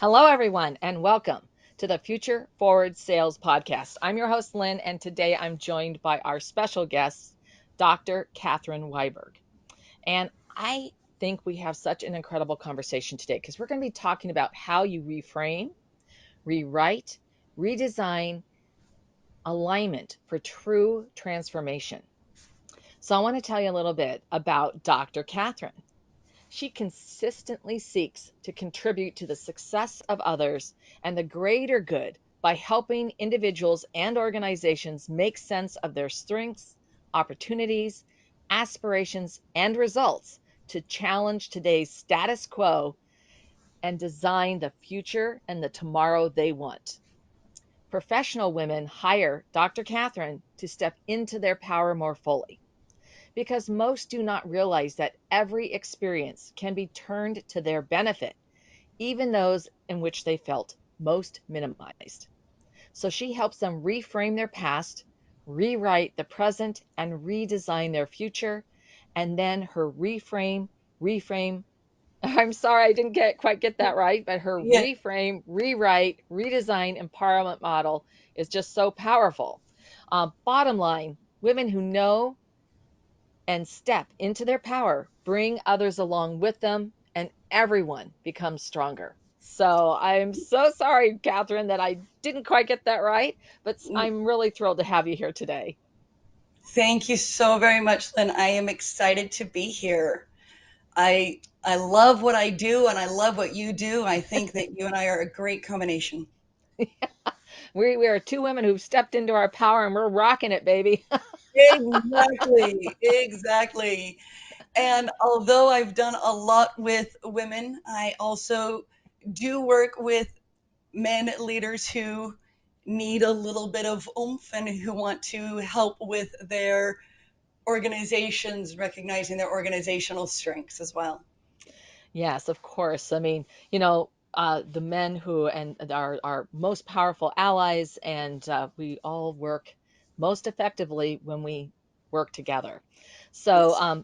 Hello, everyone, and welcome to the Future Forward Sales Podcast. I'm your host, Lynn, and today I'm joined by our special guest, Dr. Catherine Wiberg. And I think we have such an incredible conversation today because we're going to be talking about how you reframe, rewrite, redesign alignment for true transformation. So, I want to tell you a little bit about Dr. Catherine. She consistently seeks to contribute to the success of others and the greater good by helping individuals and organizations make sense of their strengths, opportunities, aspirations, and results to challenge today's status quo and design the future and the tomorrow they want. Professional women hire Dr. Catherine to step into their power more fully because most do not realize that every experience can be turned to their benefit, even those in which they felt most minimized. So she helps them reframe their past, rewrite the present, and redesign their future. And then her reframe, I'm sorry, I didn't quite get that right, but her Yeah, reframe, rewrite, redesign empowerment model is just so powerful. Bottom line, women who know and step into their power, bring others along with them, and everyone becomes stronger. So I'm so sorry, Catherine, that I didn't quite get that right, but I'm really thrilled to have you here today. thank you so very much, Lynn. I am excited to be here. I love what I do and I love what you do. I think that you and I are a great combination. We are two women who've stepped into our power and we're rocking it, baby. Exactly, exactly. And although I've done a lot with women, I also do work with men leaders who need a little bit of oomph and who want to help with their organizations, recognizing their organizational strengths as well. Yes, of course. I mean, the men who and are our most powerful allies, and we all work most effectively when we work together. So, Yes.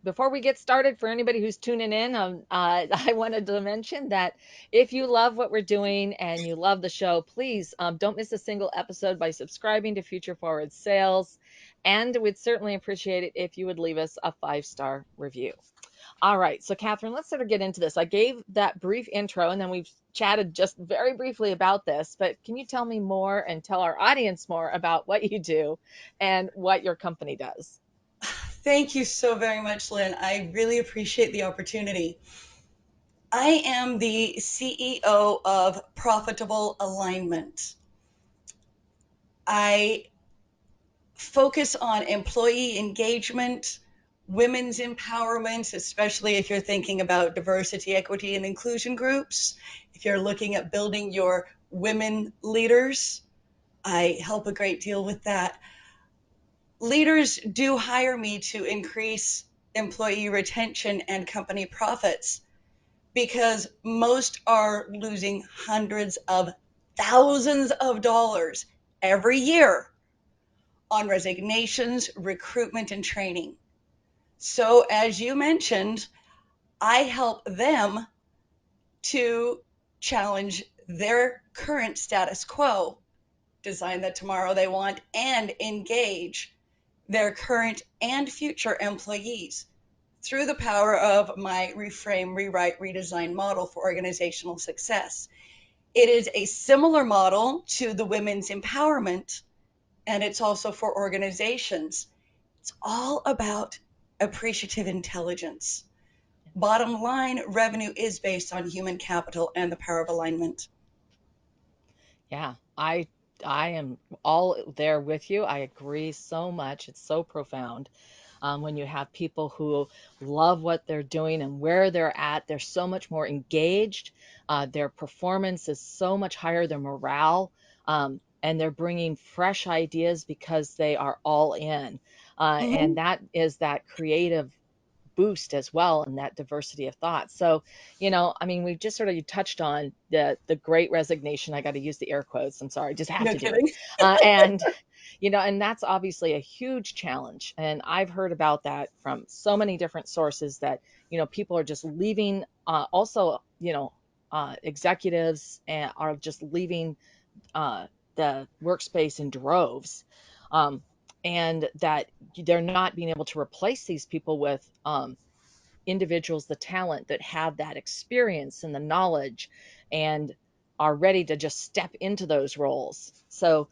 before we get started, for anybody who's tuning in, I wanted to mention that if you love what we're doing and you love the show, please don't miss a single episode by subscribing to Future Forward Sales. And we'd certainly appreciate it if you would leave us a 5-star review. All right. So, Catherine, let's sort of get into this. I gave that brief intro and then we've chatted just very briefly about this, but can you tell me more and tell our audience more about what you do and what your company does? Thank you so very much, Lynn. I really appreciate the opportunity. I am the CEO of Profitable Alignment. I focus on employee engagement, women's empowerment, especially if you're thinking about diversity, equity, and inclusion groups. If you're looking at building your women leaders, I help a great deal with that. Leaders do hire me to increase employee retention and company profits because most are losing hundreds of thousands of dollars every year on resignations, recruitment, and training. So, as you mentioned, I help them to challenge their current status quo, design the tomorrow they want, and engage their current and future employees through the power of my reframe, rewrite, redesign model for organizational success. It is a similar model to the women's empowerment, and it's also for organizations. It's all about appreciative intelligence. Bottom line, revenue is based on human capital and the power of alignment. Yeah, I am all there with you. I agree so much. It's so profound. When you have people who love what they're doing and where they're at, they're so much more engaged. Their performance is so much higher, their morale, and they're bringing fresh ideas because they are all in. And Mhm. that is that creative boost as well and that diversity of thought. So, I mean, we just sort of you touched on the great resignation. I got to use the air quotes. I'm sorry, I just have No to do it. kidding. And and that's obviously a huge challenge. And I've heard about that from so many different sources that people are just leaving. Also, executives are just leaving the workspace in droves, um, and that they're not being able to replace these people with individuals, the talent that have that experience and the knowledge and are ready to just step into those roles. So,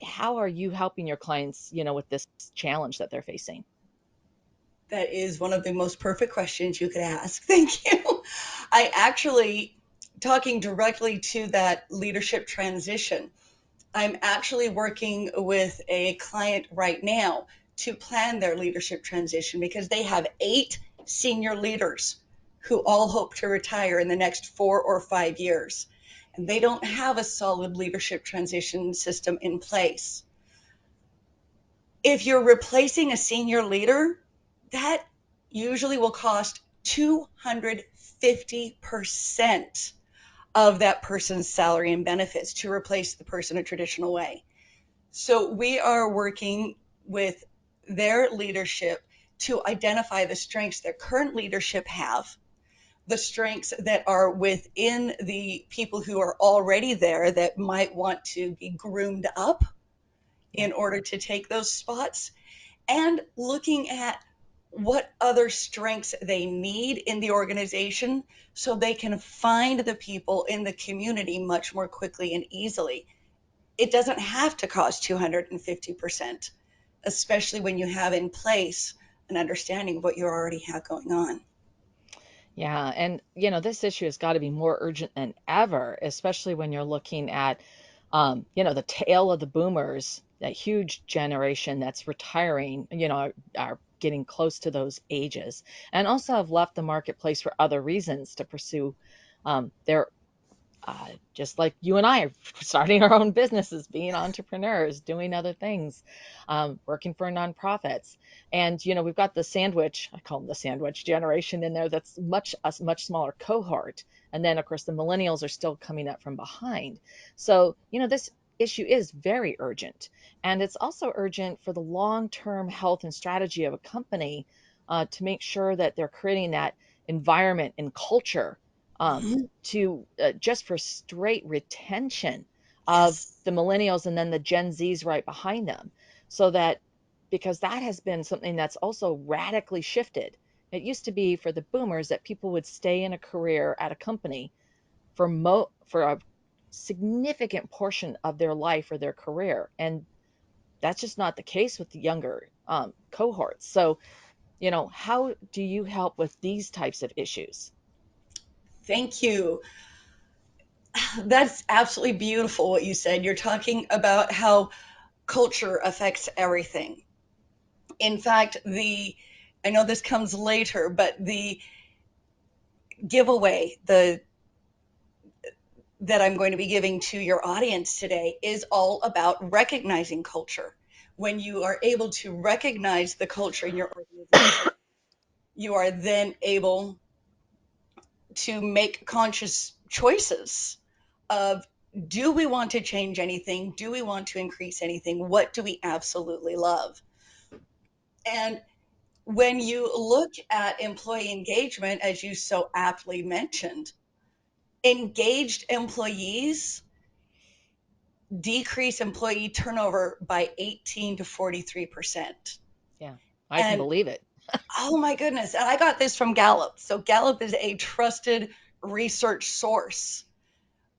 how are you helping your clients, with this challenge that they're facing? That is one of the most perfect questions you could ask. Thank you. I actually, talking directly to that leadership transition, I'm actually working with a client right now to plan their leadership transition because they have 8 senior leaders who all hope to retire in the next 4 or 5 years. And they don't have a solid leadership transition system in place. If you're replacing a senior leader, that usually will cost 250% of that person's salary and benefits to replace the person a traditional way. So we are working with their leadership to identify the strengths that current leadership have, the strengths that are within the people who are already there that might want to be groomed up Yeah. in order to take those spots, and looking at what other strengths they need in the organization so they can find the people in the community much more quickly and easily. It doesn't have to cost 250%, especially when you have in place an understanding of what you already have going on. Yeah, and this issue has got to be more urgent than ever, especially when you're looking at, the tail of the boomers, that huge generation that's retiring, are getting close to those ages, and also have left the marketplace for other reasons to pursue their just like you and I are starting our own businesses, being entrepreneurs, doing other things, working for nonprofits. And, we've got the sandwich, I call them the sandwich generation in there, that's a much smaller cohort. And then, of course, the millennials are still coming up from behind. So, this issue is very urgent. And it's also urgent for the long term health and strategy of a company to make sure that they're creating that environment and culture Mhm. to just for straight retention of Yes. the millennials and then the Gen Zs right behind them. So that because that has been something that's also radically shifted. It used to be for the boomers that people would stay in a career at a company for a significant portion of their life or their career, and that's just not the case with the younger cohorts. So, how do you help with these types of issues? Thank you. That's absolutely beautiful what you said. You're talking about how culture affects everything. In fact, I know this comes later, but the giveaway the that I'm going to be giving to your audience today is all about recognizing culture. When you are able to recognize the culture in your organization, you are then able to make conscious choices of, do we want to change anything? Do we want to increase anything? What do we absolutely love? And when you look at employee engagement, as you so aptly mentioned, engaged employees decrease employee turnover by 18 to 43%. Yeah, I can And believe it. oh my goodness, and I got this from Gallup. So Gallup is a trusted research source.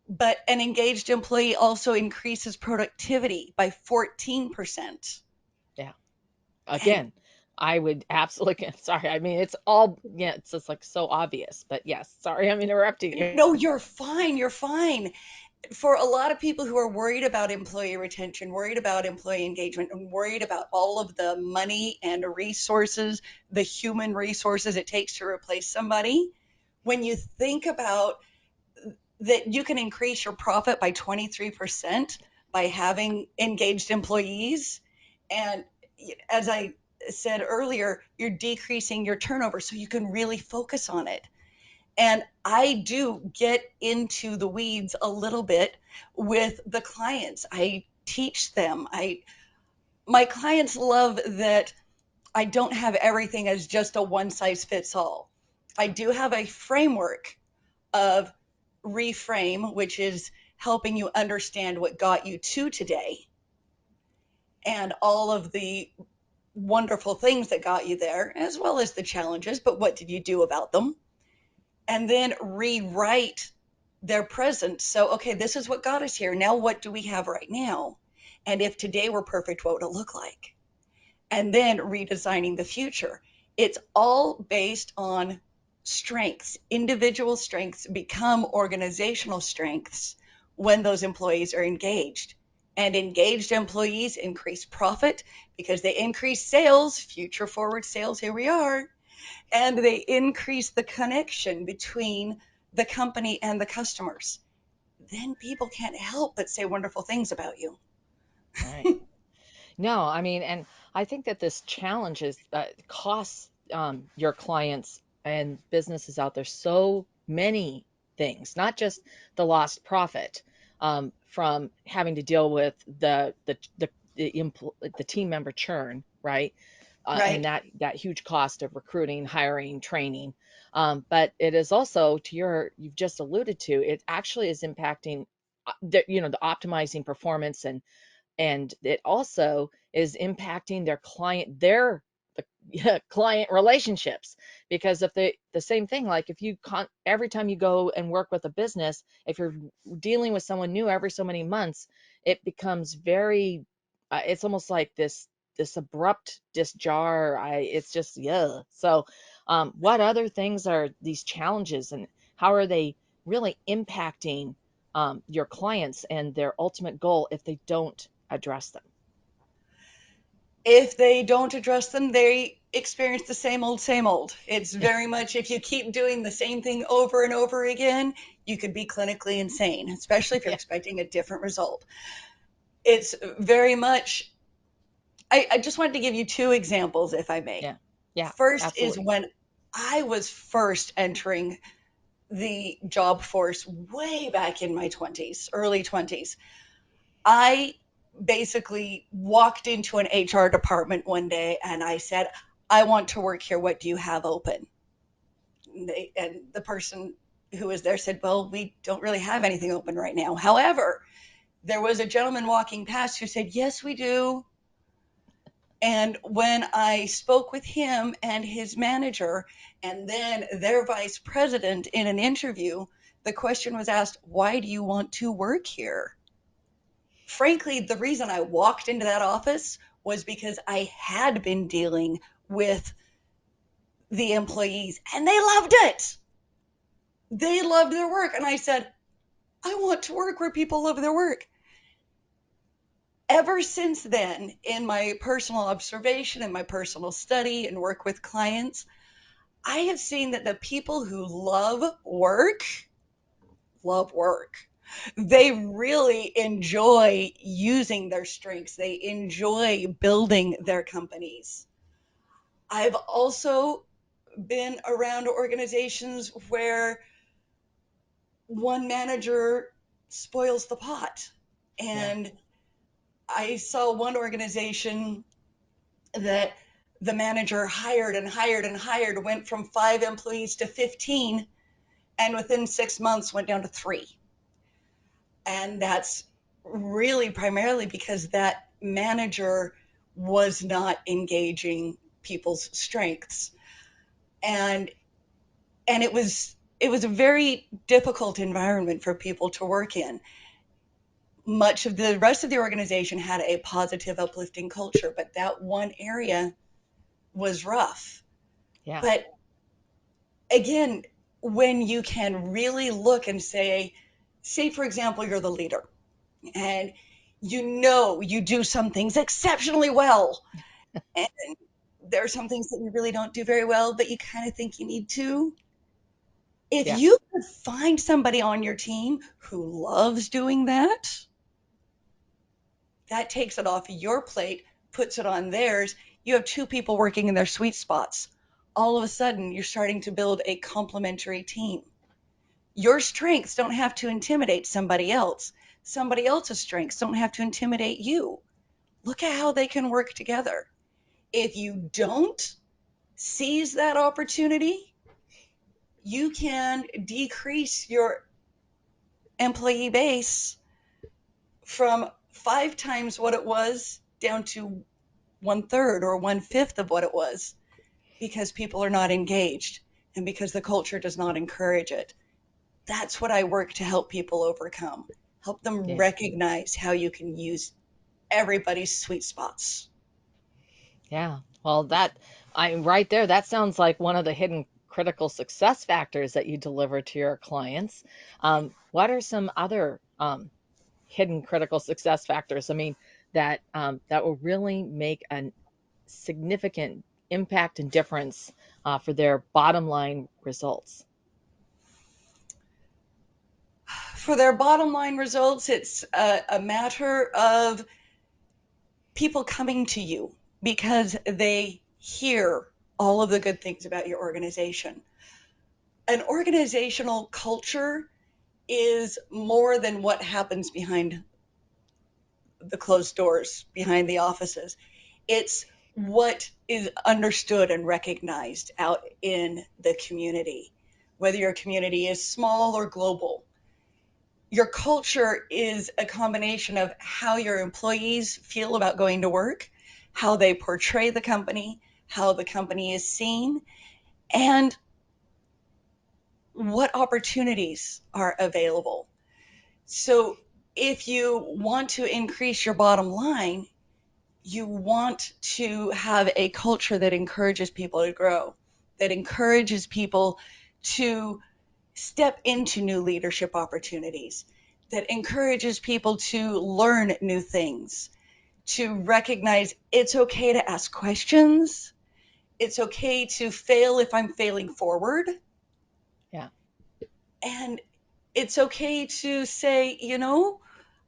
But an engaged employee also increases productivity by 14%. Yeah. And Again, I would absolutely sorry. I mean, it's all, yeah, it's just like so obvious, but yes, sorry, I'm interrupting you. no, you're fine. You're fine. For a lot of people who are worried about employee retention, worried about employee engagement, and worried about all of the money and resources, the human resources it takes to replace somebody, when you think about that, you can increase your profit by 23% by having engaged employees. And as I said earlier, you're decreasing your turnover so you can really focus on it. And I do get into the weeds a little bit with the clients. I teach them. I My clients love that I don't have everything as just a one size fits all. I do have a framework of Reframe, which is helping you understand what got you to today and all of the wonderful things that got you there, as well as the challenges, but what did you do about them? And then rewrite their present. So, okay, this is what got us here. Now, what do we have right now? And if today were perfect, what would it look like? And then redesigning the future. It's all based on strengths. Individual strengths become organizational strengths when those employees are engaged. And engaged employees increase profit because they increase sales, future forward sales, here we are, and they increase the connection between the company and the customers. Then people can't help but say wonderful things about you. Right. No, I mean, and I think that this challenge is costs your clients and businesses out there so many things, not just the lost profit from having to deal with the team member churn, right? And Right. that huge cost of recruiting, hiring, training. But it is also, to you've just alluded to, it actually is impacting the optimizing performance, and it also is impacting their client relationships, because if the same thing, like if every time you go and work with a business, if you're dealing with someone new every so many months, it becomes very it's almost like this abrupt disjar. I It's just, yeah. So what other things are these challenges, and how are they really impacting your clients and their ultimate goal if they don't address them? If they don't address them, they experience the same old, same old. It's Yeah, very much if you keep doing the same thing over and over again, you could be clinically insane, especially if you're yeah, expecting a different result. It's very much, I just wanted to give you two examples, if I may. yeah, yeah, First is absolutely. when I was first entering the job force way back in my 20s, early 20s. I basically walked into an HR department one day and I said, I want to work here. What do you have open? And the person who was there said, well, we don't really have anything open right now. However, there was a gentleman walking past who said, yes, we do. And when I spoke with him and his manager and then their vice president in an interview, the question was asked, why do you want to work here? Frankly, the reason I walked into that office was because I had been dealing with the employees and they loved it. They loved their work. And I said, I want to work where people love their work. Ever since then, in my personal observation and my personal study and work with clients, I have seen that the people who love work. They really enjoy using their strengths. They enjoy building their companies. I've also been around organizations where one manager spoils the pot. Yeah, And I saw one organization that the manager hired and hired and hired, went from 5 employees to 15, and within 6 months went down to three. And that's really primarily because that manager was not engaging people's strengths. And it was a very difficult environment for people to work in. Much of the rest of the organization had a positive, uplifting culture, but that one area was rough. yeah, But again, when you can really look and say, for example, you're the leader and you know you do some things exceptionally well, and there are some things that you really don't do very well, but you kind of think you need to. If yeah, you could find somebody on your team who loves doing that, that takes it off your plate, puts it on theirs. You have two people working in their sweet spots. All of a sudden, you're starting to build a complementary team. Your strengths don't have to intimidate somebody else. Somebody else's strengths don't have to intimidate you. Look at how they can work together. If you don't seize that opportunity, you can decrease your employee base from 5 times what it was down to one third or one fifth of what it was because people are not engaged and because the culture does not encourage it. That's what I work to help people overcome. Help them Yeah. recognize how you can use everybody's sweet spots. Yeah. Well, that I right there, that sounds like one of the hidden critical success factors that you deliver to your clients. What are some other hidden critical success factors? I mean, that will really make a significant impact and difference for their bottom line results. For their bottom line results, it's a matter of people coming to you because they hear all of the good things about your organization. An organizational culture is more than what happens behind the closed doors, behind the offices. It's what is understood and recognized out in the community, whether your community is small or global. Your culture is a combination of how your employees feel about going to work, how they portray the company, how the company is seen, and what opportunities are available. So, if you want to increase your bottom line, you want to have a culture that encourages people to grow, that encourages people to step into new leadership opportunities, that encourages people to learn new things, to recognize it's okay to ask questions, it's okay to fail if I'm failing forward, Yeah. and it's okay to say,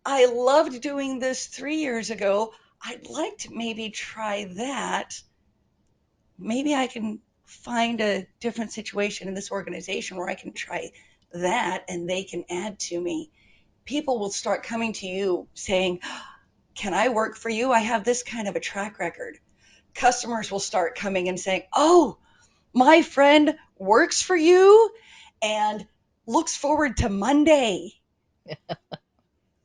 I loved doing this 3 years ago. I'd like to maybe try that. Maybe I can find a different situation in this organization where I can try that and they can add to me. People will start coming to you saying, can I work for you? I have this kind of a track record. Customers will start coming and saying, oh, my friend works for you and looks forward to Monday.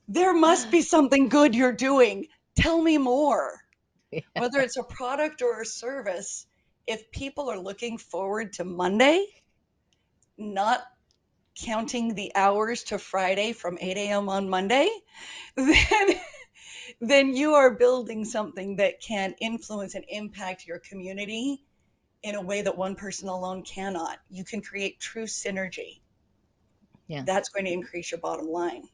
There must be something good you're doing. Tell me more. Whether it's a product or a service, if people are looking forward to Monday, not counting the hours to Friday from 8 a.m. on Monday, then then you are building something that can influence and impact your community in a way that one person alone cannot. You can create true synergy. Yeah. That's going to increase your bottom line.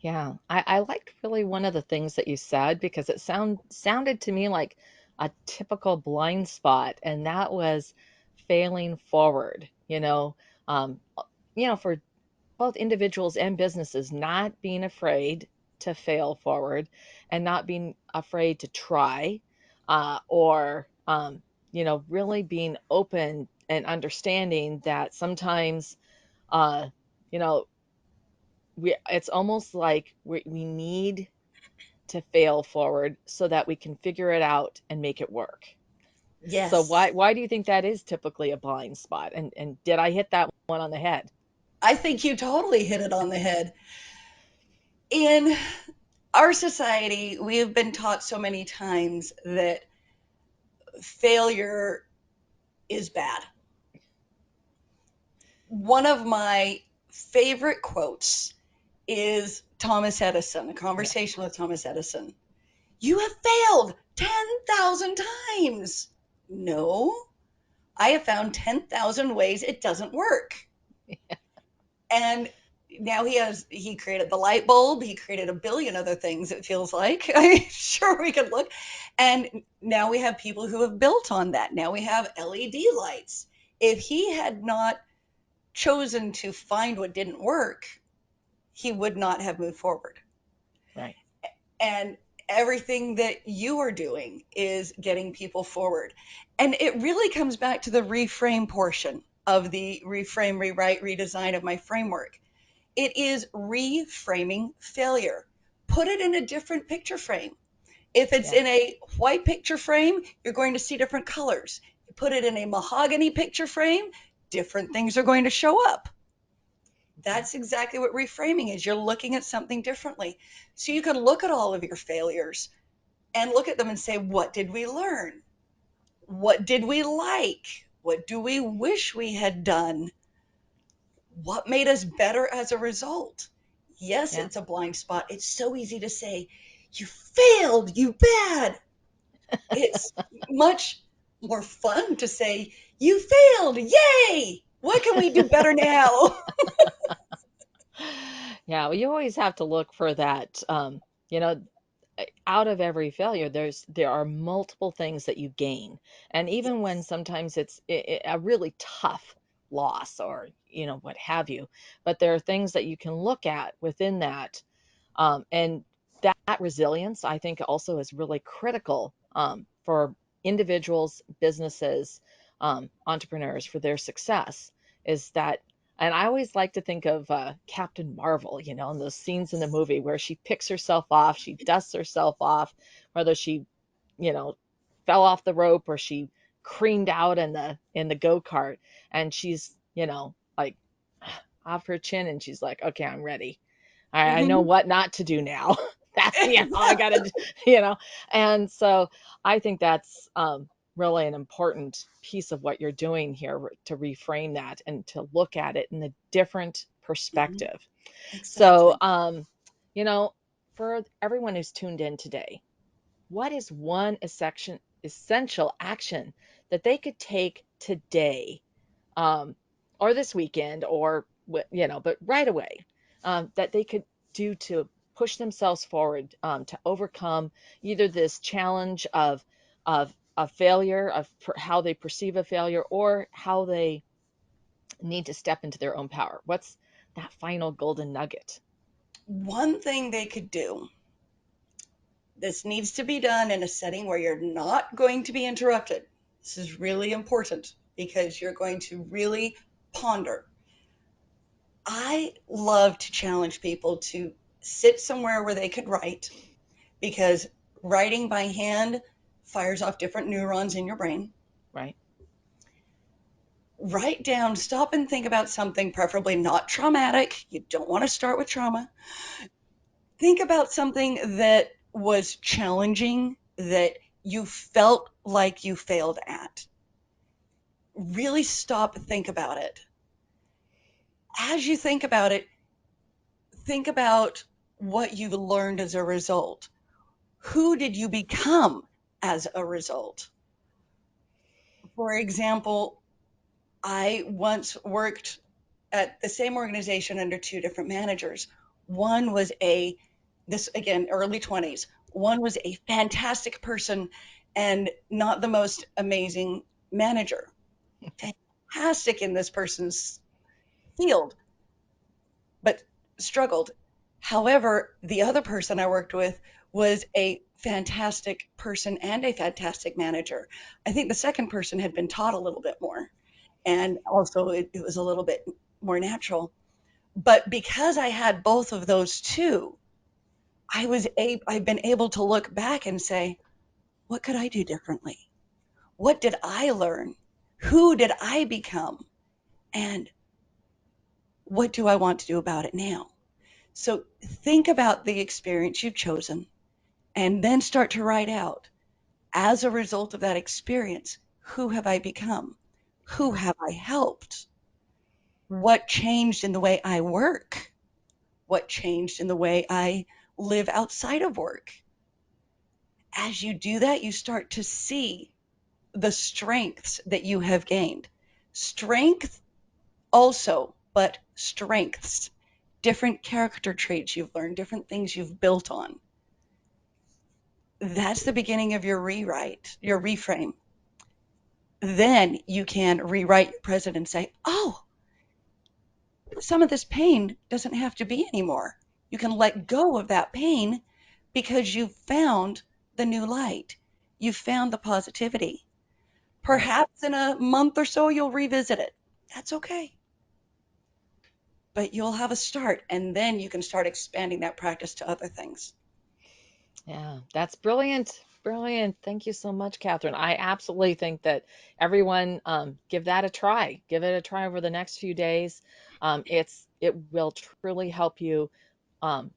Yeah, I liked really one of the things that you said because it sounded to me like a typical blind spot, and that was failing forward. For both individuals and businesses, not being afraid to fail forward and not being afraid to try, or really being open and understanding that sometimes, uh, you know, it's almost like we need to fail forward so that we can figure it out and make it work. So Yes, why do you think that is typically a blind spot? And did I hit that one on the head? I think you totally hit it on the head. In our society, we have been taught so many times that failure is bad. One of my favorite quotes is Thomas Edison, a Yeah. conversation with Thomas Edison. You have failed 10,000 times. No, I have found 10,000 ways it doesn't work. And now he created the light bulb, he created a billion other things, it feels like. I'm sure we could look. And now we have people who have built on that. Now we have LED lights. If he had not chosen to find what didn't work, he would not have moved forward. Right. And everything that you are doing is getting people forward. And it really comes back to the reframe portion of the reframe, rewrite, redesign of my framework. It is reframing failure. Put it in a different picture frame. If it's Yeah. in a white picture frame, you're going to see different colors. You put it in a mahogany picture frame, different things are going to show up. That's exactly what reframing is. You're looking at something differently. So you can look at all of your failures and look at them and say, what did we learn? What did we like? What do we wish we had done? What made us better as a result? Yes, Yeah. it's a blind spot. It's so easy to say, you failed, you bad. It's much more fun to say, you failed, yay! What can we do better now? Yeah, well, you always have to look for that. You know, out of every failure, there are multiple things that you gain, and even when Yes. sometimes it's a really tough loss or what have you, but there are things that you can look at within that. And that resilience, I think, also is really critical for individuals, businesses, entrepreneurs for their success. Is that, and I always like to think of Captain Marvel, in those scenes in the movie where she picks herself off, she dusts herself off, whether she, you know, fell off the rope or she creamed out in the go kart, and she's, like off her chin, and she's like, okay, I'm ready. I know Mhm. what not to do now. That I gotta, you know. And so I think that's really an important piece of what you're doing here to reframe that and to look at it in a different Mhm. perspective. So, Exactly. you know, for everyone who's tuned in today, what is one essential action that they could take today, um, or this weekend, or but right away, that they could do to push themselves forward, to overcome either this challenge of failure, of how they perceive a failure, or how they need to step into their own power. What's that final golden nugget? One thing they could do, this needs to be done in a setting where you're not going to be interrupted. This is really important because you're going to really ponder. I love to challenge people to sit somewhere where they could write because writing by hand fires off different neurons in your brain. Right. Write down, stop and think about something, preferably not traumatic. You don't want to start with trauma. Think about something that was challenging, that you felt like you failed at. Really stop and think about it. As you think about what you've learned as a result. Who did you become as a result? For example, I once worked at the same organization under two different managers. One was this again, early 20s. One was a fantastic person and not the most amazing manager. Fantastic in this person's field, but struggled. However, the other person I worked with was a fantastic person and a fantastic manager. I think the second person had been taught a little bit more, and also it was a little bit more natural. But because I had both of those two, I've been able to look back and say, what could I do differently? What did I learn? Who did I become? And what do I want to do about it now? So think about the experience you've chosen and then start to write out, as a result of that experience, who have I become? Who Yeah. have I helped? What changed in the way I work? What changed in the way I live outside of work? As you do that, you start to see the strengths that you have gained. Strength also, but strengths, different character traits you've learned, different things you've built on. That's the beginning of your rewrite, your reframe. Then you can rewrite your present and say, oh, some of this pain doesn't have to be anymore. You can let go of that pain because you've found the new light. You've found the positivity. Right. Perhaps in a month or so you'll revisit it. That's okay. But you'll have a start, and then you can start expanding that practice to other things. Yeah, that's brilliant. Brilliant. Thank you so much, Catherine. I absolutely think that everyone, give that a try. Give it a try over the next few days. It's it will truly help you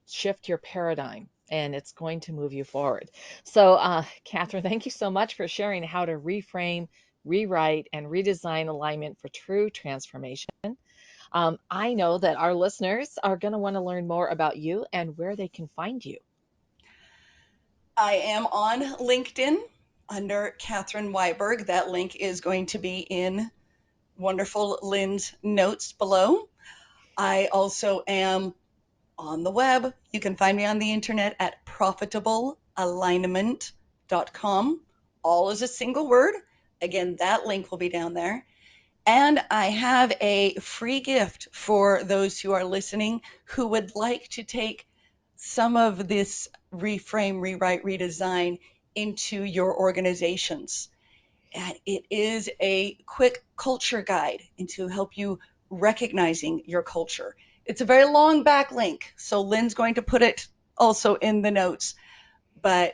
shift your paradigm, and it's going to move you forward. So, Catherine, thank you so much for sharing how to reframe, rewrite, and redesign alignment for true transformation. I know that our listeners are going to want to learn more about you and where they can find you. I am on LinkedIn under Catherine Wiberg. That link is going to be in wonderful Lynn's notes below. I also am on the web. You can find me on the internet at profitablealignment.com. All is a single word. Again, that link will be down there. And I have a free gift for those who are listening who would like to take some of this reframe, rewrite, redesign into your organizations. And it is a quick culture guide into help you recognizing your culture. It's a very long backlink, so Lynn's going to put it also in the notes. But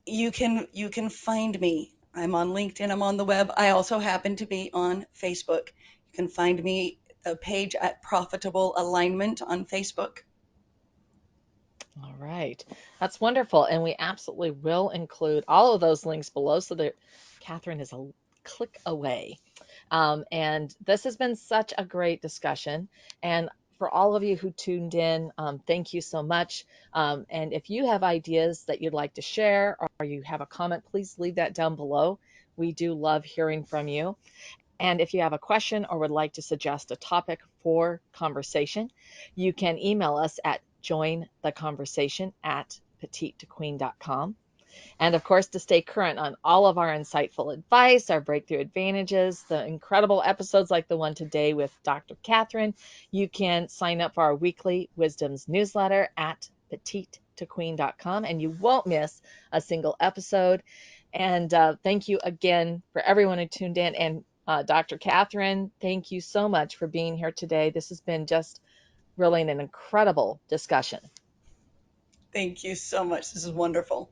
you can find me. I'm on LinkedIn, I'm on the web. I also happen to be on Facebook. You can find me the page at Profitable Alignment on Facebook. All right. That's wonderful. And we absolutely will include all of those links below so that Catherine is a click away. And this has been such a great discussion. And for all of you who tuned in, thank you so much. And if you have ideas that you'd like to share or you have a comment, please leave that down below. We do love hearing from you. And if you have a question or would like to suggest a topic for conversation, you can email us at jointheconversation@petitequeen.com. And of course, to stay current on all of our insightful advice, our breakthrough advantages, the incredible episodes like the one today with Dr. Catherine, you can sign up for our weekly wisdoms newsletter at petitetoqueen.com, and you won't miss a single episode. And thank you again for everyone who tuned in. And Dr. Catherine, thank you so much for being here today. This has been just really an incredible discussion. Thank you so much. This is wonderful.